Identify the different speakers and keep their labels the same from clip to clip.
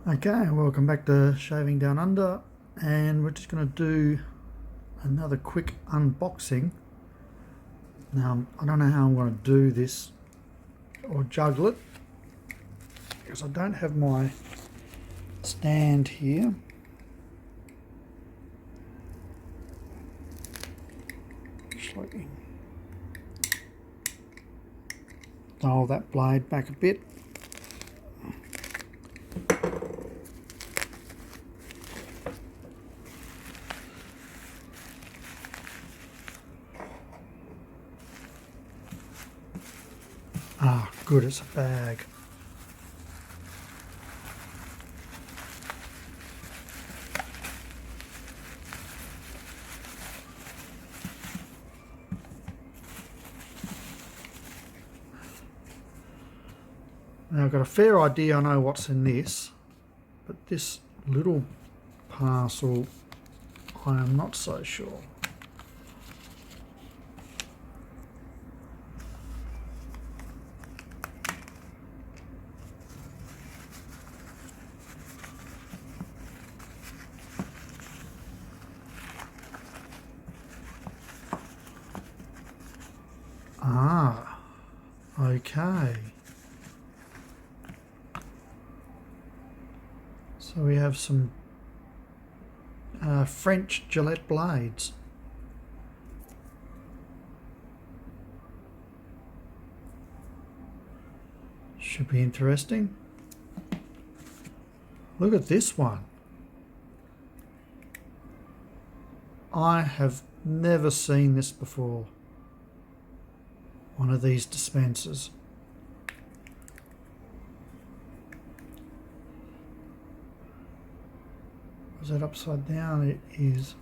Speaker 1: Okay, welcome back to Shaving Down Under, and we're just going to do another quick unboxing. Now, I don't know how I'm going to do this or juggle it because I don't have my stand here. Just dial that blade back a bit. Ah, good, it's a bag. Now I've got a fair idea, I know what's in this, but this little parcel, I am not so sure. Ah, okay. So we have some French Gillette blades. Should be interesting. Look at this one. I have never seen this before. One of these dispensers. Is that upside down? It is.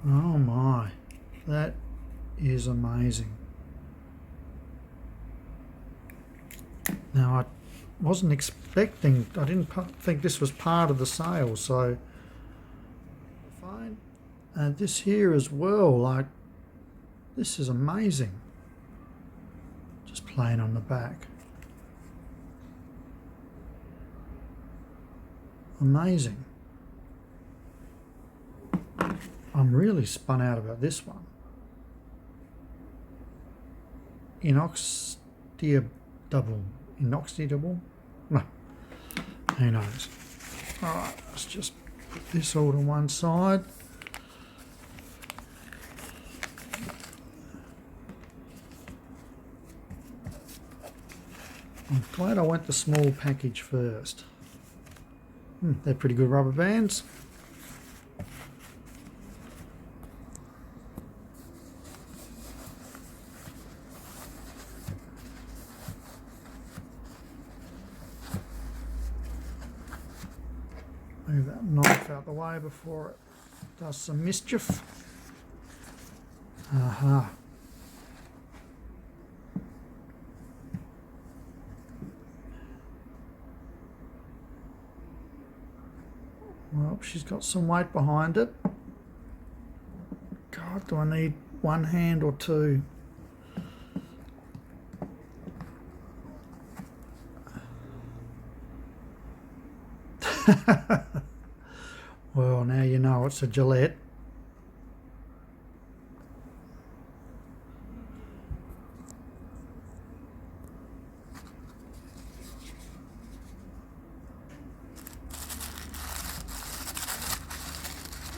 Speaker 1: Oh my, that is amazing. Now I wasn't expecting, I didn't think this was part of the sale, so fine. And this here as well, like, this is amazing. Just plain on the back. Amazing. I'm really spun out about this one. Inoxidable. No, who knows. Alright, let's just put this all to one side. I'm glad I went the small package first. They're pretty good rubber bands. Move that knife out the way before it does some mischief. Aha. Well, she's got some weight behind it. God, do I need one hand or two? Well, now you know it's a Gillette.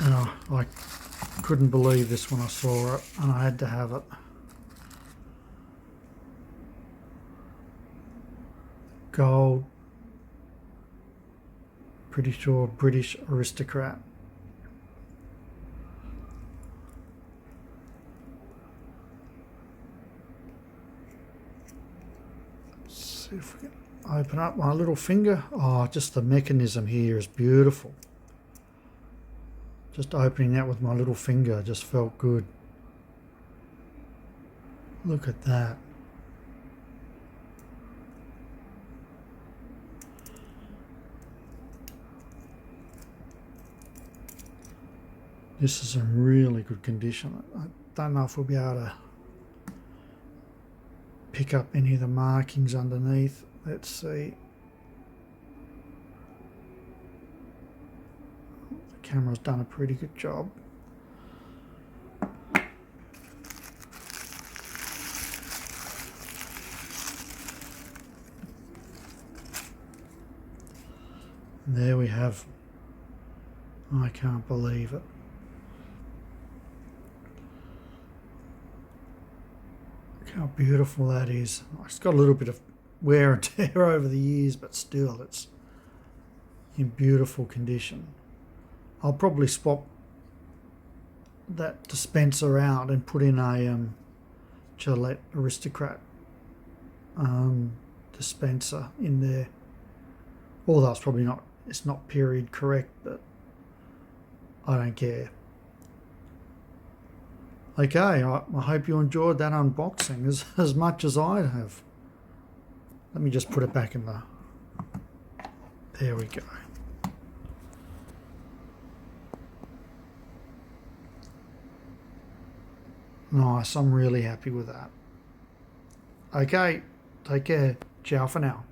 Speaker 1: Oh, I couldn't believe this when I saw it, and I had to have it. Gold. Pretty sure British Aristocrat. Let's see if we can open up my little finger. Oh, just the mechanism here is beautiful. Just opening that with my little finger just felt good. Look at that. This is in really good condition. I don't know if we'll be able to pick up any of the markings underneath. Let's see. The camera's done a pretty good job. There we have. I can't believe it. Look how beautiful that is. It's got a little bit of wear and tear over the years, but still it's in beautiful condition. I'll probably swap that dispenser out and put in a Gillette Aristocrat dispenser in there. Although it's not period correct, but I don't care. Okay, I hope you enjoyed that unboxing as much as I have. Let me just put it back in the... There we go. Nice, I'm really happy with that. Okay, take care. Ciao for now.